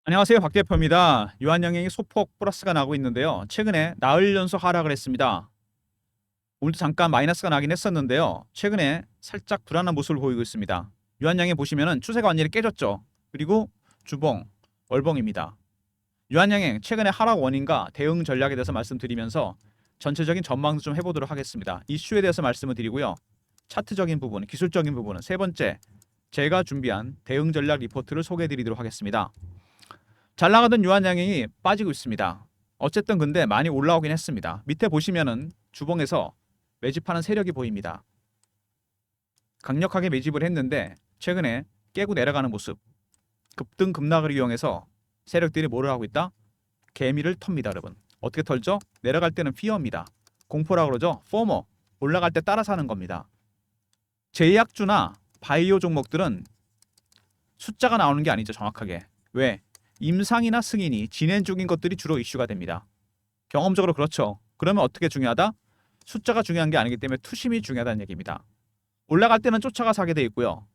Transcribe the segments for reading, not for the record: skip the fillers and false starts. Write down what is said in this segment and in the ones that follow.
안녕하세요. 박 대표입니다. 유한양행이 소폭 플러스가 나고 있는데요. 최근에 나흘 연속 하락을 했습니다. 오늘도 잠깐 마이너스가 나긴 했었는데요. 최근에 살짝 불안한 모습을 보이고 있습니다. 유한양행 보시면은 추세가 완전히 깨졌죠. 그리고 주봉, 월봉입니다. 유한양행 최근에 하락 원인과 대응 전략에 대해서 말씀드리면서 전체적인 전망도 좀 해보도록 하겠습니다. 이슈에 대해서 말씀을 드리고요. 차트적인 부분, 기술적인 부분은 세 번째 제가 준비한 대응 전략 리포트를 소개해드리도록 하겠습니다. 잘 나가던 유한양행이 빠지고 있습니다. 어쨌든 근데 많이 올라오긴 했습니다. 밑에 보시면은 주봉에서 매집하는 세력이 보입니다. 강력하게 매집을 했는데 최근에 깨고 내려가는 모습, 급등 급락을 이용해서 세력들이 뭐를 하고 있다? 개미를 텁니다, 여러분. 어떻게 털죠? 내려갈 때는 피어입니다. 공포라고 그러죠? 포머. 올라갈 때 따라 사는 겁니다. 제약주나 바이오 종목들은 숫자가 나오는 게 아니죠, 정확하게. 왜? 임상이나 승인이 진행 중인 것들이 주로 이슈가 됩니다. 경험적으로 그렇죠. 그러면 어떻게 중요하다? 숫자가 중요한 게 아니기 때문에 투심이 중요하다는 얘기입니다. 올라갈 때는 쫓아가 사게 돼 있고요.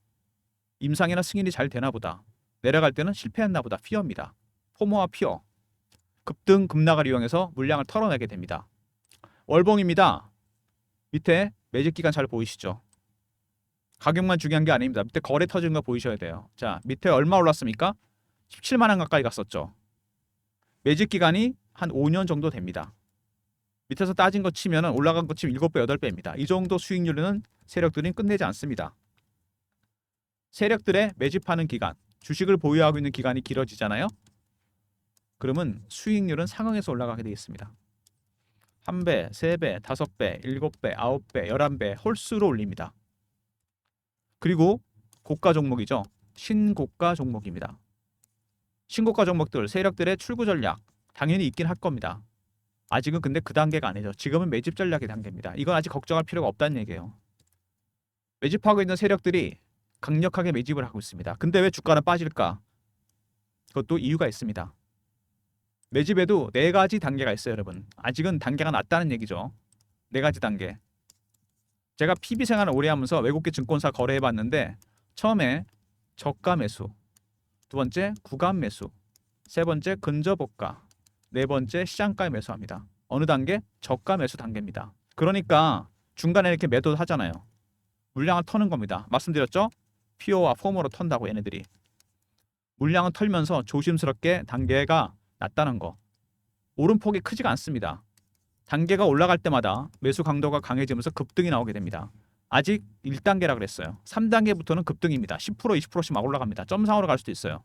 임상이나 승인이 잘 되나 보다. 내려갈 때는 실패했나 보다. 피어입니다. 포모와 피어. 급등 급락을 이용해서 물량을 털어내게 됩니다. 월봉입니다. 밑에 매집 기간 잘 보이시죠? 가격만 중요한 게 아닙니다. 밑에 거래 터진 거 보이셔야 돼요. 자, 밑에 얼마 올랐습니까? 17만 원 가까이 갔었죠. 매집 기간이 한 5년 정도 됩니다. 밑에서 따진 거 치면 올라간 거 치면 7배, 8배입니다. 이 정도 수익률은 세력들은 끝내지 않습니다. 세력들의 매집하는 기간, 주식을 보유하고 있는 기간이 길어지잖아요. 그러면 수익률은 상응해서 올라가게 되어 있습니다. 1배, 3배, 5배, 7배, 9배, 11배 홀수로 올립니다. 그리고 고가 종목이죠. 신고가 종목입니다. 신고가 종목들, 세력들의 출구 전략 당연히 있긴 할 겁니다. 아직은 근데 그 단계가 아니죠. 지금은 매집 전략의 단계입니다. 이건 아직 걱정할 필요가 없다는 얘기예요. 매집하고 있는 세력들이 강력하게 매집을 하고 있습니다. 근데 왜 주가는 빠질까? 그것도 이유가 있습니다. 매집에도 네 가지 단계가 있어요, 여러분. 아직은 단계가 낮다는 얘기죠. 네 가지 단계. 제가 PB 생활을 오래 하면서 외국계 증권사 거래해봤는데 처음에 저가 매수, 두 번째 구간 매수, 세 번째 근저보가, 네 번째 시장가에 매수합니다. 어느 단계? 저가 매수 단계입니다. 그러니까 중간에 이렇게 매도를 하잖아요. 물량을 터는 겁니다. 말씀드렸죠? 피오와 포모로 턴다고 얘네들이. 물량을 털면서 조심스럽게 단계가 낮다는 거. 오름폭이 크지가 않습니다. 단계가 올라갈 때마다 매수 강도가 강해지면서 급등이 나오게 됩니다. 아직 1단계라 그랬어요. 3단계부터는 급등입니다. 10% 20%씩 막 올라갑니다. 점상으로 갈 수도 있어요.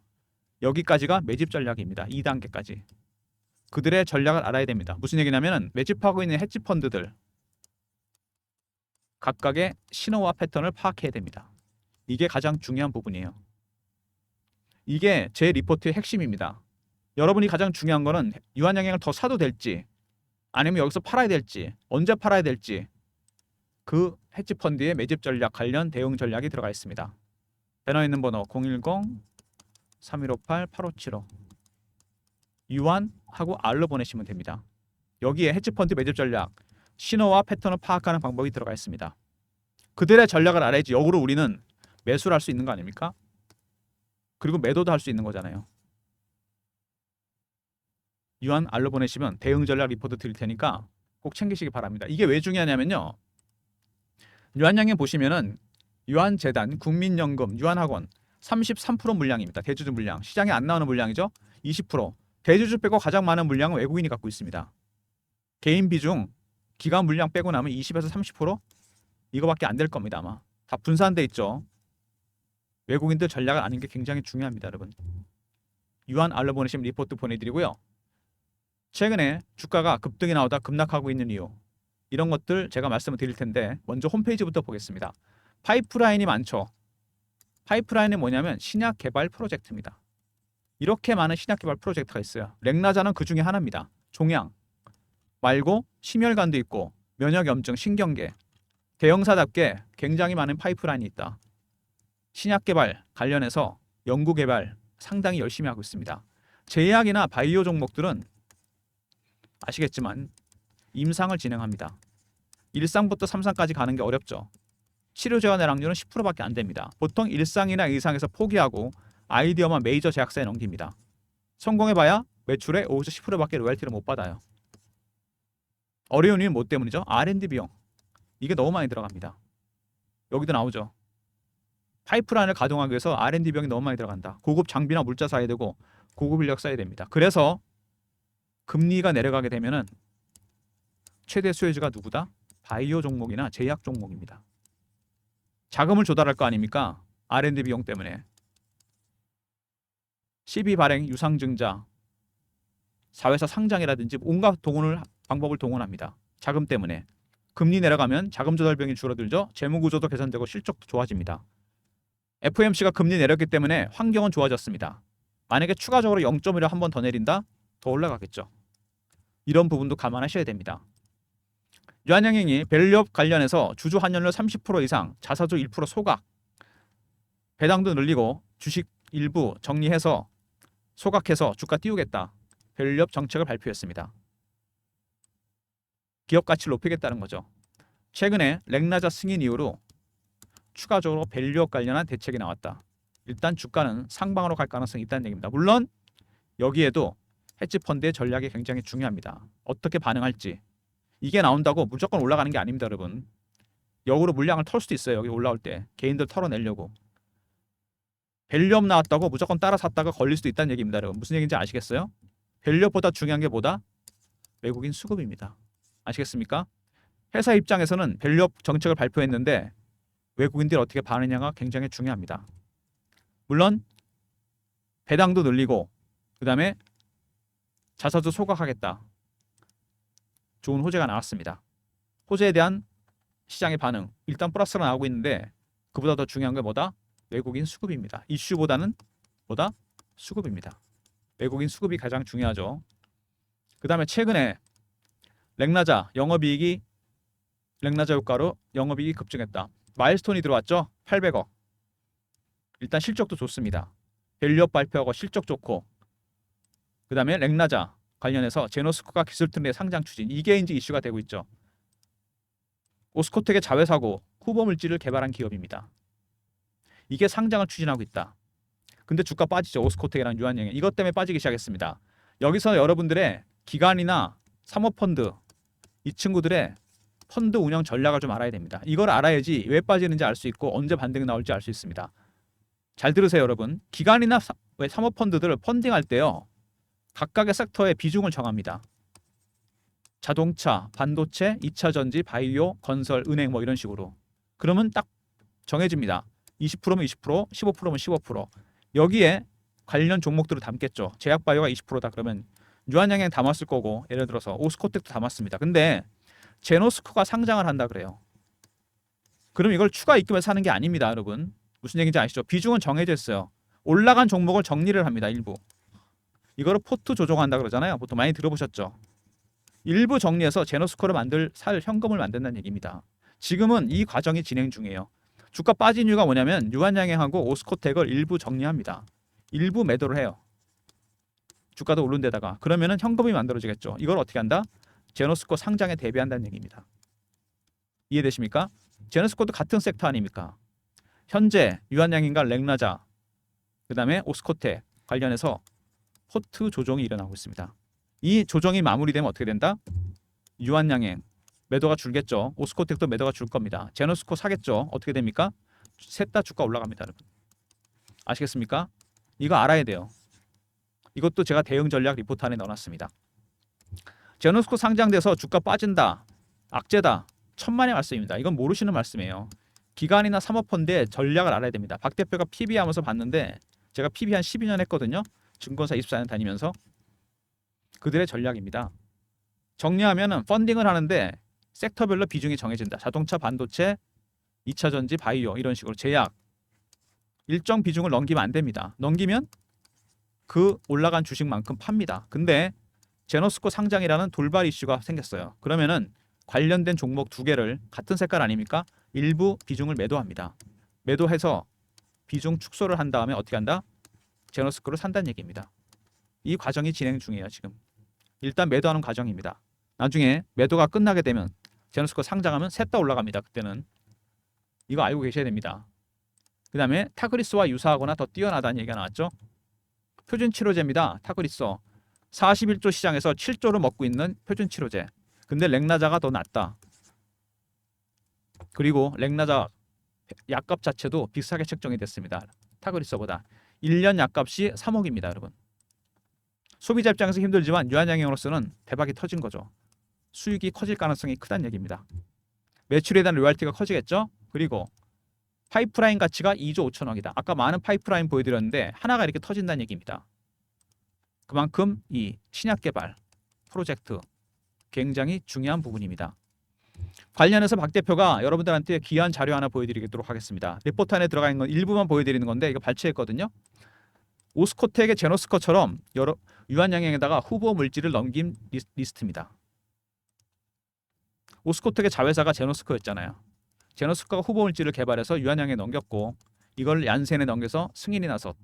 여기까지가 매집 전략입니다. 2단계까지. 그들의 전략을 알아야 됩니다. 무슨 얘기냐면 매집하고 있는 헤지 펀드들 각각의 신호와 패턴을 파악해야 됩니다. 이게 가장 중요한 부분이에요. 이게 제 리포트의 핵심입니다. 여러분이 가장 중요한 거는 유한양행을 더 사도 될지 아니면 여기서 팔아야 될지 언제 팔아야 될지 그 헤지 펀드의 매집 전략 관련 대응 전략이 들어가 있습니다. 배너에 있는 번호 010-3158-8575 유한하고 R로 보내시면 됩니다. 여기에 헤지펀드 매집 전략, 신호와 패턴을 파악하는 방법이 들어가 있습니다. 그들의 전략을 알아야지 역으로 우리는 매수를 할 수 있는 거 아닙니까? 그리고 매도도 할 수 있는 거잖아요. 유한 R로 보내시면 대응 전략 리포트 드릴 테니까 꼭 챙기시기 바랍니다. 이게 왜 중요하냐면요. 유한양행 보시면은 유한재단, 국민연금, 유한학원 33% 물량입니다. 대주주 물량. 시장에 안 나오는 물량이죠. 20%. 대주주 빼고 가장 많은 물량은 외국인이 갖고 있습니다. 개인 비중, 기관 물량 빼고 나면 20에서 30%? 이거밖에 안 될 겁니다. 아마. 다 분산돼 있죠. 외국인들 전략을 아는 게 굉장히 중요합니다. 여러분. 유한 R로 보내시면 리포트 보내드리고요. 최근에 주가가 급등이 나오다 급락하고 있는 이유 이런 것들 제가 말씀을 드릴 텐데 먼저 홈페이지부터 보겠습니다. 파이프라인이 많죠. 파이프라인이 뭐냐면 신약 개발 프로젝트입니다. 이렇게 많은 신약 개발 프로젝트가 있어요. 렉나자는 그 중에 하나입니다. 종양 말고 심혈관도 있고 면역염증, 신경계 대형사답게 굉장히 많은 파이프라인이 있다. 신약 개발 관련해서 연구 개발 상당히 열심히 하고 있습니다. 제약이나 바이오 종목들은 아시겠지만 임상을 진행합니다. 1상부터 3상까지 가는 게 어렵죠. 치료 재원 내락률은 10%밖에 안 됩니다. 보통 1상이나 2상에서 포기하고 아이디어만 메이저 제약사에 넘깁니다. 성공해봐야 매출의 5에서 10%밖에 로열티를 못 받아요. 어려운 이유는 뭐 때문이죠? R&D 비용. 이게 너무 많이 들어갑니다. 여기도 나오죠. 파이프라인을 가동하기 위해서 R&D 비용이 너무 많이 들어간다. 고급 장비나 물자 사야 되고 고급 인력 사야 됩니다. 그래서 금리가 내려가게 되면은 최대 수혜주가 누구다? 바이오 종목이나 제약 종목입니다. 자금을 조달할 거 아닙니까? R&D 비용 때문에. CB 발행, 유상증자, 사회사 상장이라든지 온갖 방법을 동원합니다. 자금 때문에. 금리 내려가면 자금 조달 비용이 줄어들죠. 재무 구조도 개선되고 실적도 좋아집니다. FOMC가 금리 내렸기 때문에 환경은 좋아졌습니다. 만약에 추가적으로 0.1을 한 번 더 내린다? 더 올라가겠죠. 이런 부분도 감안하셔야 됩니다. 유한양행이 밸류업 관련해서 주주 환율 30% 이상, 자사주 1% 소각, 배당도 늘리고 주식 일부 정리해서 소각해서 주가 띄우겠다. 밸류업 정책을 발표했습니다. 기업 가치를 높이겠다는 거죠. 최근에 렉나자 승인 이후로 추가적으로 밸류업 관련한 대책이 나왔다. 일단 주가는 상방으로 갈 가능성이 있다는 얘기입니다. 물론 여기에도 헤지펀드의 전략이 굉장히 중요합니다. 어떻게 반응할지. 이게 나온다고 무조건 올라가는 게 아닙니다, 여러분. 역으로 물량을 털 수도 있어요. 여기 올라올 때 개인들 털어내려고. 밸류업 나왔다고 무조건 따라 샀다가 걸릴 수도 있다는 얘기입니다, 여러분. 무슨 얘기인지 아시겠어요? 밸류업보다 중요한 게 뭐다? 외국인 수급입니다. 아시겠습니까? 회사 입장에서는 밸류업 정책을 발표했는데 외국인들이 어떻게 반응하냐가 굉장히 중요합니다. 물론 배당도 늘리고 그 다음에 자사주 소각하겠다. 좋은 호재가 나왔습니다. 호재에 대한 시장의 반응 일단 플러스가 나오고 있는데 그보다 더 중요한 게 뭐다? 외국인 수급입니다. 이슈보다는 뭐다? 수급입니다. 외국인 수급이 가장 중요하죠. 그 다음에 최근에 렉나자 효과로 영업이익이 급증했다. 마일스톤이 들어왔죠? 800억. 일단 실적도 좋습니다. 밸류업 발표하고 실적 좋고 그 다음에 렉나자 관련해서 제노스코가 기술 트렌드의 상장 추진 이게 이제 이슈가 되고 있죠. 오스코텍의 자회사고 후보 물질을 개발한 기업입니다. 이게 상장을 추진하고 있다. 근데 주가 빠지죠. 오스코텍이랑 유한양행 이것 때문에 빠지기 시작했습니다. 여기서 여러분들의 기관이나 사모펀드 이 친구들의 펀드 운영 전략을 좀 알아야 됩니다. 이걸 알아야지 왜 빠지는지 알 수 있고 언제 반등이 나올지 알 수 있습니다. 잘 들으세요, 여러분. 기관이나 사모펀드들을 펀딩할 때요. 각각의 섹터의 비중을 정합니다. 자동차, 반도체, 2차 전지, 바이오, 건설, 은행 뭐 이런 식으로. 그러면 딱 정해집니다. 20%면 20%, 15%면 15%. 여기에 관련 종목들을 담겠죠. 제약바이오가 20%다 그러면 유한양행 담았을 거고 예를 들어서 오스코텍도 담았습니다. 근데 제노스코가 상장을 한다 그래요. 그럼 이걸 추가 입금해서 사는 게 아닙니다, 여러분. 무슨 얘기인지 아시죠? 비중은 정해져 있어요. 올라간 종목을 정리를 합니다. 일부. 이거를 포트 조정한다 그러잖아요. 보통 많이 들어보셨죠? 일부 정리해서 제노스코를 살 현금을 만든다는 얘기입니다. 지금은 이 과정이 진행 중이에요. 주가 빠진 이유가 뭐냐면 유한양행하고 오스코텍을 일부 정리합니다. 일부 매도를 해요. 주가도 오른 데다가 그러면은 현금이 만들어지겠죠. 이걸 어떻게 한다? 제노스코 상장에 대비한다는 얘기입니다. 이해되십니까? 제노스코도 같은 섹터 아닙니까? 현재 유한양행과 렉나자 그 다음에 오스코텍 관련해서 포트 조정이 일어나고 있습니다. 이 조정이 마무리되면 어떻게 된다? 유한양행 매도가 줄겠죠. 오스코텍도 매도가 줄 겁니다. 제노스코 사겠죠. 어떻게 됩니까? 셋 다 주가 올라갑니다, 여러분. 아시겠습니까? 이거 알아야 돼요. 이것도 제가 대응 전략 리포트 안에 넣어놨습니다. 제노스코 상장돼서 주가 빠진다. 악재다. 천만의 말씀입니다. 이건 모르시는 말씀이에요. 기관이나 사모펀드의 전략을 알아야 됩니다. 박 대표가 PB 하면서 봤는데 제가 PB 한 12년 했거든요. 증권사 24년 다니면서 그들의 전략입니다. 정리하면은 펀딩을 하는데 섹터별로 비중이 정해진다. 자동차, 반도체, 2차 전지, 바이오 이런 식으로 제약 일정 비중을 넘기면 안 됩니다. 넘기면 그 올라간 주식만큼 팝니다. 근데 제노스코 상장이라는 돌발 이슈가 생겼어요. 그러면은 관련된 종목 두 개를 같은 색깔 아닙니까? 일부 비중을 매도합니다. 매도해서 비중 축소를 한 다음에 어떻게 한다? 제노스코를 산다는 얘기입니다. 이 과정이 진행 중이에요. 지금 일단 매도하는 과정입니다. 나중에 매도가 끝나게 되면 제노스코 상장하면 셋 다 올라갑니다. 그때는 이거 알고 계셔야 됩니다. 그 다음에 타그리스와 유사하거나 더 뛰어나다는 얘기가 나왔죠. 표준 치료제입니다. 타그리소 41조 시장에서 7조를 먹고 있는 표준 치료제. 근데 렉나자가 더 낫다. 그리고 렉나자 약값 자체도 비싸게 책정이 됐습니다. 타그리소보다 1년 약값이 3억입니다, 여러분. 소비자 입장에서 힘들지만 유한양행으로서는 대박이 터진 거죠. 수익이 커질 가능성이 크다는 얘기입니다. 매출에 대한 로열티가 커지겠죠. 그리고 파이프라인 가치가 2조 5천억이다. 아까 많은 파이프라인 보여드렸는데 하나가 이렇게 터진다는 얘기입니다. 그만큼 이 신약 개발 프로젝트 굉장히 중요한 부분입니다. 관련해서 박 대표가 여러분들한테 귀한 자료 하나 보여드리도록 하겠습니다. 리포트 안에 들어가 있는 건 일부만 보여드리는 건데 이거 발췌했거든요. 오스코텍의 제노스코처럼 여러 유한양행에다가 후보 물질을 넘긴 리스트입니다. 오스코텍의 자회사가 제노스코였잖아요. 제노스코가 후보 물질을 개발해서 유한양에 넘겼고 이걸 얀센에 넘겨서 승인이 나서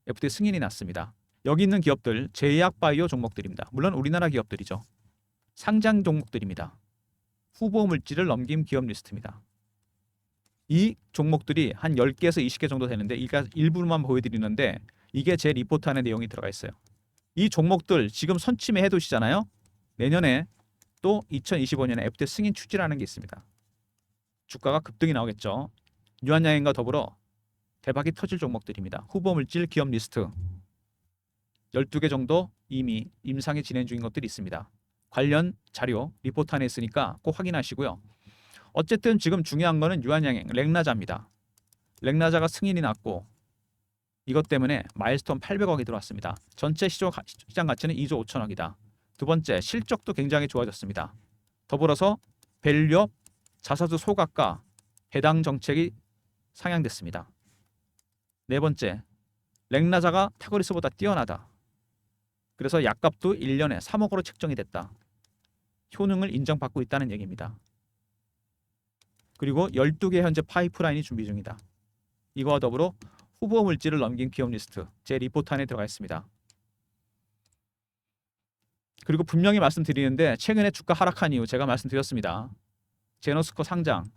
FDA 승인이 났습니다. 여기 있는 기업들 제약바이오 종목들입니다. 물론 우리나라 기업들이죠. 상장 종목들입니다. 후보 물질을 넘긴 기업 리스트입니다. 이 종목들이 한 10개에서 20개 정도 되는데 일부만 보여드리는데 이게 제 리포트 안에 내용이 들어가 있어요. 이 종목들 지금 선침해 해두시잖아요. 내년에 또 2025년에 FDA 승인 추진하는 게 있습니다. 주가가 급등이 나오겠죠. 유한양행과 더불어 대박이 터질 종목들입니다. 후보 물질 기업 리스트 12개 정도 이미 임상이 진행 중인 것들이 있습니다. 관련 자료 리포트 안에 있으니까 꼭 확인하시고요. 어쨌든 지금 중요한 거는 유한양행 렉나자입니다. 렉나자가 승인이 났고 이것 때문에 마일스톤 800억이 들어왔습니다. 전체 시장 가치는 2조 5천억이다. 두 번째 실적도 굉장히 좋아졌습니다. 더불어서 밸류업 자사주 소각과 해당 정책이 상향됐습니다. 네 번째 렉나자가 타그리소보다 뛰어나다. 그래서 약값도 1년에 3억으로 책정이 됐다. 효능을 인정받고 있다는 얘기입니다. 그리고 12개 현재 파이프라인이 준비 중이다. 이거와 더불어 후보 물질을 넘긴 기업 리스트 제 리포트 안에 들어가 있습니다. 그리고 분명히 말씀드리는데 최근에 주가 하락한 이유 제가 말씀드렸습니다. 제노스코 상장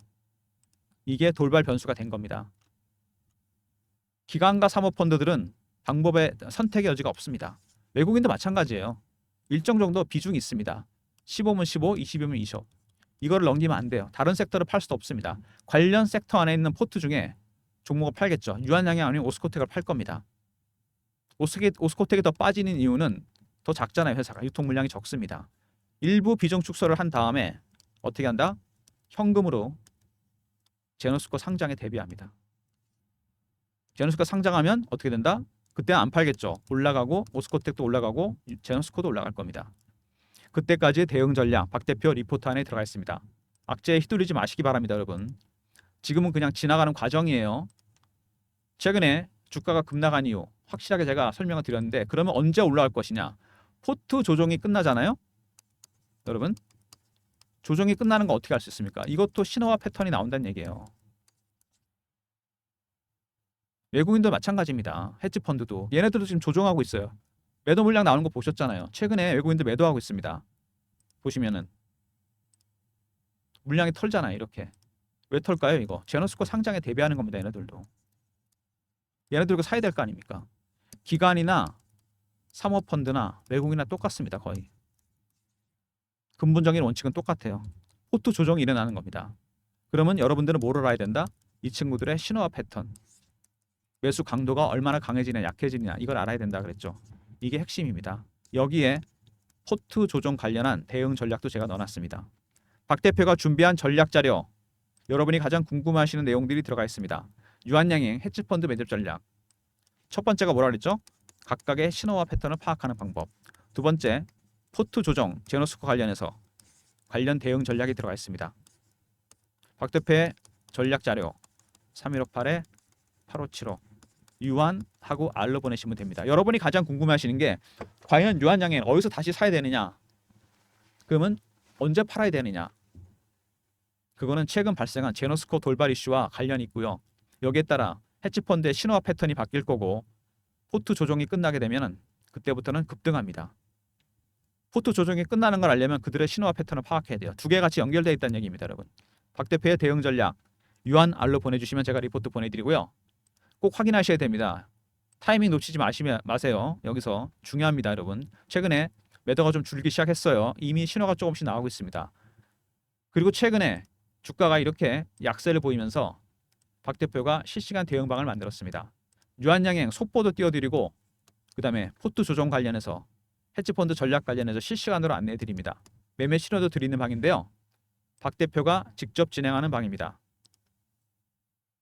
이게 돌발 변수가 된 겁니다. 기관과 사모펀드들은 방법의 선택의 여지가 없습니다. 외국인도 마찬가지예요. 일정 정도 비중이 있습니다. 15면 15, 20이면 20. 이거를 넘기면 안 돼요. 다른 섹터를 팔 수도 없습니다. 관련 섹터 안에 있는 포트 중에 종목을 팔겠죠. 유한양행 아니면 오스코텍을 팔 겁니다. 오스코텍이 더 빠지는 이유는 더 작잖아요. 회사가 유통 물량이 적습니다. 일부 비중 축소를 한 다음에 어떻게 한다? 현금으로 제노스코 상장에 대비합니다. 제노스코 상장하면 어떻게 된다? 그때 안 팔겠죠. 올라가고 오스코텍도 올라가고 제노스코도 올라갈 겁니다. 그때까지 대응 전략 박 대표 리포트 안에 들어가 있습니다. 악재에 휘둘리지 마시기 바랍니다, 여러분. 지금은 그냥 지나가는 과정이에요. 최근에 주가가 급락한 이유 확실하게 제가 설명을 드렸는데 그러면 언제 올라갈 것이냐? 포트 조정이 끝나잖아요. 여러분 조정이 끝나는 거 어떻게 알 수 있습니까? 이것도 신호와 패턴이 나온다는 얘기예요. 외국인도 마찬가지입니다. 헤지펀드도 얘네들도 지금 조정하고 있어요. 매도 물량 나오는 거 보셨잖아요. 최근에 외국인들 매도하고 있습니다. 보시면은 물량이 털잖아요. 이렇게 왜 털까요? 이거 제노스코 상장에 대비하는 겁니다. 얘네들도 얘네들과 사야 될 거 아닙니까? 기관이나 사모펀드나 외국인이나 똑같습니다. 거의 근본적인 원칙은 똑같아요. 포트 조정이 일어나는 겁니다. 그러면 여러분들은 뭘 알아야 된다? 이 친구들의 신호와 패턴 매수 강도가 얼마나 강해지냐 약해지냐 이걸 알아야 된다 그랬죠. 이게 핵심입니다. 여기에 포트 조정 관련한 대응 전략도 제가 넣어놨습니다. 박 대표가 준비한 전략 자료 여러분이 가장 궁금해하시는 내용들이 들어가 있습니다. 유한양행 헤지펀드 매집 전략 첫 번째가 뭐라 그랬죠? 각각의 신호와 패턴을 파악하는 방법. 두 번째 포트 조정 제노스코 관련해서 관련 대응 전략이 들어가 있습니다. 박 대표의 전략 자료 3158에 8575 유한하고 R로 보내시면 됩니다. 여러분이 가장 궁금해하시는 게 과연 유한양행 어디서 다시 사야 되느냐? 그러면 언제 팔아야 되느냐? 그거는 최근 발생한 제노스코 돌발 이슈와 관련이 있고요. 여기에 따라 헤지펀드의 신호와 패턴이 바뀔 거고 포트 조정이 끝나게 되면 그때부터는 급등합니다. 포트 조정이 끝나는 걸 알려면 그들의 신호와 패턴을 파악해야 돼요. 두 개 같이 연결되어 있다는 얘기입니다. 여러분. 박 대표의 대응 전략 유한 R로 보내주시면 제가 리포트 보내드리고요. 꼭 확인하셔야 됩니다. 타이밍 놓치지 마세요. 여기서 중요합니다, 여러분. 최근에 매도가 좀 줄기 시작했어요. 이미 신호가 조금씩 나오고 있습니다. 그리고 최근에 주가가 이렇게 약세를 보이면서 박 대표가 실시간 대응방을 만들었습니다. 유한양행 속보도 띄워드리고 그 다음에 포트 조정 관련해서 헤지펀드 전략 관련해서 실시간으로 안내해 드립니다. 매매 신호도 드리는 방인데요. 박 대표가 직접 진행하는 방입니다.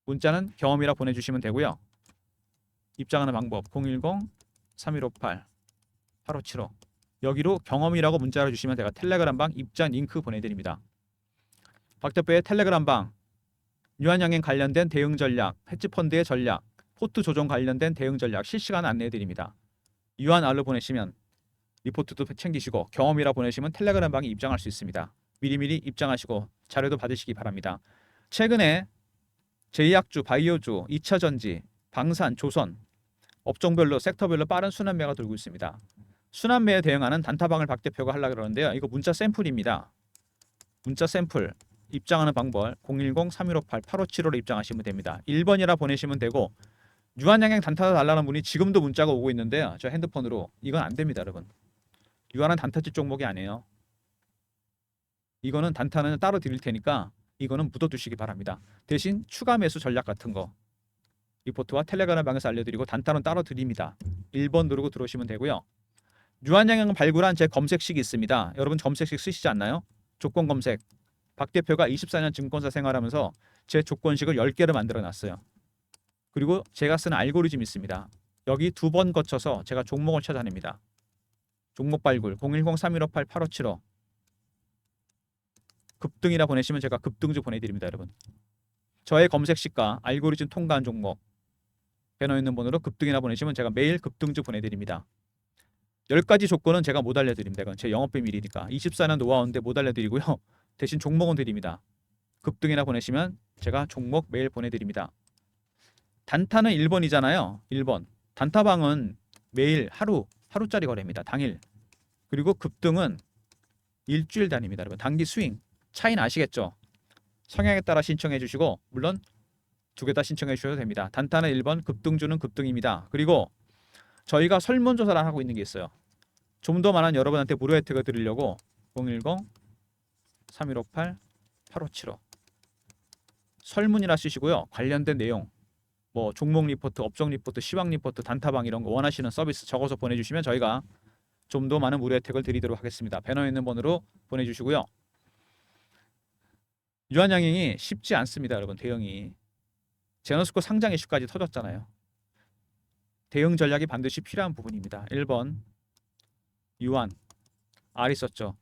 문자는 경험이라 보내주시면 되고요. 입장하는 방법 010-3158-8575 여기로 경험이라고 문자를 주시면 제가 텔레그램 방 입장 링크 보내드립니다. 박 대표의 텔레그램 방 유한양행 관련된 대응 전략, 헤지펀드의 전략, 포트 조정 관련된 대응 전략 실시간 안내해 드립니다. 유한알로 보내시면 리포트도 챙기시고 경험이라 보내시면 텔레그램 방에 입장할 수 있습니다. 미리미리 입장하시고 자료도 받으시기 바랍니다. 최근에 제약주, 바이오주, 2차전지, 방산, 조선 업종별로 섹터별로 빠른 순환매가 돌고 있습니다. 순환매에 대응하는 단타방을 박 대표가 하려고 그러는데요. 이거 문자 샘플입니다. 문자 샘플 입장하는 방법 010-3158-8575로 입장하시면 됩니다. 1번이라 보내시면 되고 유한양행 단타 달라는 분이 지금도 문자가 오고 있는데요. 저 핸드폰으로 이건 안 됩니다, 여러분. 유한은 단타집 종목이 아니에요. 이거는 단타는 따로 드릴 테니까 이거는 묻어두시기 바랍니다. 대신 추가 매수 전략 같은 거 리포트와 텔레그램 방에서 알려드리고 단타는 따로 드립니다. 1번 누르고 들어오시면 되고요. 유한양행을 발굴한 제 검색식이 있습니다. 여러분 검색식 쓰시지 않나요? 조건 검색. 박 대표가 24년 증권사 생활하면서 제 조건식을 10개를 만들어 놨어요. 그리고 제가 쓰는 알고리즘이 있습니다. 여기 2번 거쳐서 제가 종목을 찾아냅니다. 종목 발굴 010-3158-8575 급등이라 보내시면 제가 급등주 보내드립니다, 여러분. 저의 검색식과 알고리즘 통과한 종목 배너 있는 번호로 급등이라 보내시면 제가 매일 급등주 보내드립니다. 10가지 조건은 제가 못 알려드립니다. 이건 제 영업비밀이니까 24년 노하우인데 못 알려드리고요. 대신 종목은 드립니다. 급등이라 보내시면 제가 종목 매일 보내드립니다. 단타는 1번이잖아요. 1번. 단타방은 매일 하루짜리 거래입니다. 당일. 그리고 급등은 일주일 단위입니다. 여러분 단기 스윙 차이는 아시겠죠? 성향에 따라 신청해 주시고 물론 2개 다 신청해 주셔도 됩니다. 단타는 1번, 급등주는 급등입니다. 그리고 저희가 설문조사를 하고 있는 게 있어요. 좀 더 많은 여러분한테 무료 혜택을 드리려고 010-3158-8575 설문이라 쓰시고요. 관련된 내용 뭐 종목 리포트, 업종 리포트, 시황 리포트, 단타방 이런 거 원하시는 서비스 적어서 보내주시면 저희가 좀 더 많은 무료 혜택을 드리도록 하겠습니다. 배너에 있는 번호로 보내주시고요. 유한양행이 쉽지 않습니다, 여러분. 대응이 제너스코 상장 이슈까지 터졌잖아요. 대응 전략이 반드시 필요한 부분입니다. 1번 유한 R 있었죠.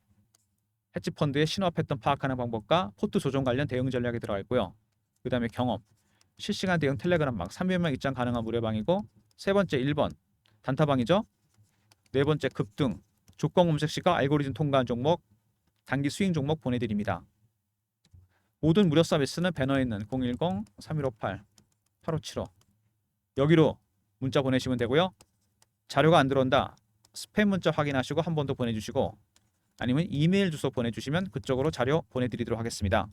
헤지펀드의 신호 패턴 파악하는 방법과 포트 조정 관련 대응 전략이 들어가 있고요. 그 다음에 경험 실시간 대응 텔레그램 방 300명 입장 가능한 무료방이고 세 번째 1번 단타방이죠. 네 번째 급등 조건 검색시가 알고리즘 통과한 종목 단기 스윙 종목 보내드립니다. 모든 무료 서비스는 배너에 있는 010-3158-8575 여기로 문자 보내시면 되고요. 자료가 안 들어온다. 스팸 문자 확인하시고 한 번 더 보내주시고 아니면 이메일 주소 보내주시면 그쪽으로 자료 보내드리도록 하겠습니다.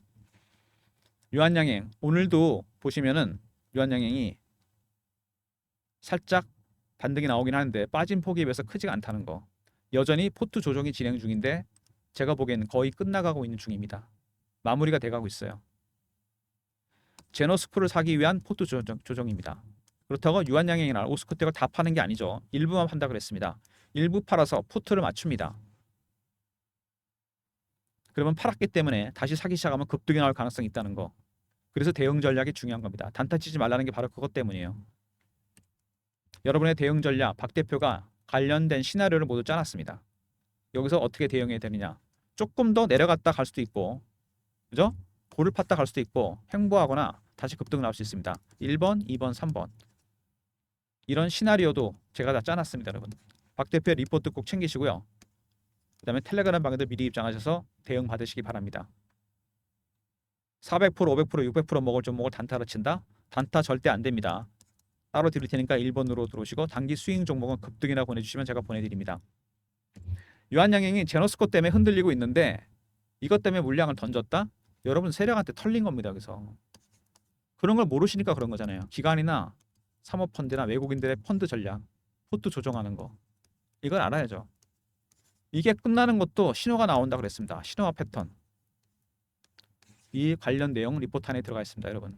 유한양행 오늘도 보시면은 유한양행이 살짝 반등이 나오긴 하는데 빠진 폭에 비해서 크지가 않다는 거. 여전히 포트 조정이 진행 중인데 제가 보기에는 거의 끝나가고 있는 중입니다. 마무리가 돼가고 있어요. 제너스코를 사기 위한 포트 조정입니다. 그렇다고 유한양행이나 오스코텍을 다 파는 게 아니죠. 일부만 판다 그랬습니다. 일부 팔아서 포트를 맞춥니다. 그러면 팔았기 때문에 다시 사기 시작하면 급등이 나올 가능성이 있다는 거. 그래서 대응 전략이 중요한 겁니다. 단타 치지 말라는 게 바로 그것 때문이에요. 여러분의 대응 전략 박 대표가 관련된 시나리오를 모두 짜놨습니다. 여기서 어떻게 대응해야 되느냐. 조금 더 내려갔다 갈 수도 있고 그죠? 고를 팠다 갈 수도 있고 횡보하거나 다시 급등 나올 수 있습니다. 1번, 2번, 3번 이런 시나리오도 제가 다 짜놨습니다. 여러분 박 대표의 리포트 꼭 챙기시고요. 그 다음에 텔레그램 방에도 미리 입장하셔서 대응 받으시기 바랍니다. 400%, 500%, 600% 먹을 종목을 단타로 친다? 단타 절대 안 됩니다. 따로 드릴 테니까 1번으로 들어오시고 단기 스윙 종목은 급등이라 보내주시면 제가 보내드립니다. 유한양행이 제너스코 때문에 흔들리고 있는데 이것 때문에 물량을 던졌다? 여러분 세력한테 털린 겁니다. 그래서 그런 걸 모르시니까 그런 거잖아요. 기관이나 사모펀드나 외국인들의 펀드 전략, 포트 조정하는 거. 이걸 알아야죠. 이게 끝나는 것도 신호가 나온다 그랬습니다. 신호와 패턴. 이 관련 내용 리포트 안에 들어가 있습니다, 여러분.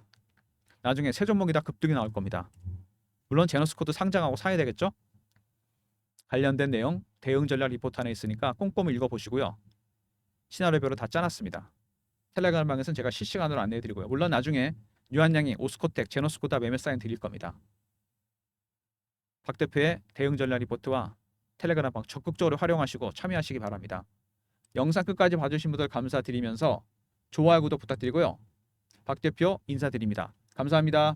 나중에 새 종목이 다 급등이 나올 겁니다. 물론 제너스코드 상장하고 사야 되겠죠? 관련된 내용 대응 전략 리포트 안에 있으니까 꼼꼼히 읽어보시고요. 시나리오별로 다 짜놨습니다. 텔레그램방에서는 제가 실시간으로 안내해드리고요. 물론 나중에 유한양이 오스코텍, 제너스코드 매매 사인 드릴 겁니다. 박 대표의 대응 전략 리포트와 텔레그램방 적극적으로 활용하시고 참여하시기 바랍니다. 영상 끝까지 봐주신 분들 감사드리면서 좋아요, 구독 부탁드리고요. 박 대표 인사드립니다. 감사합니다.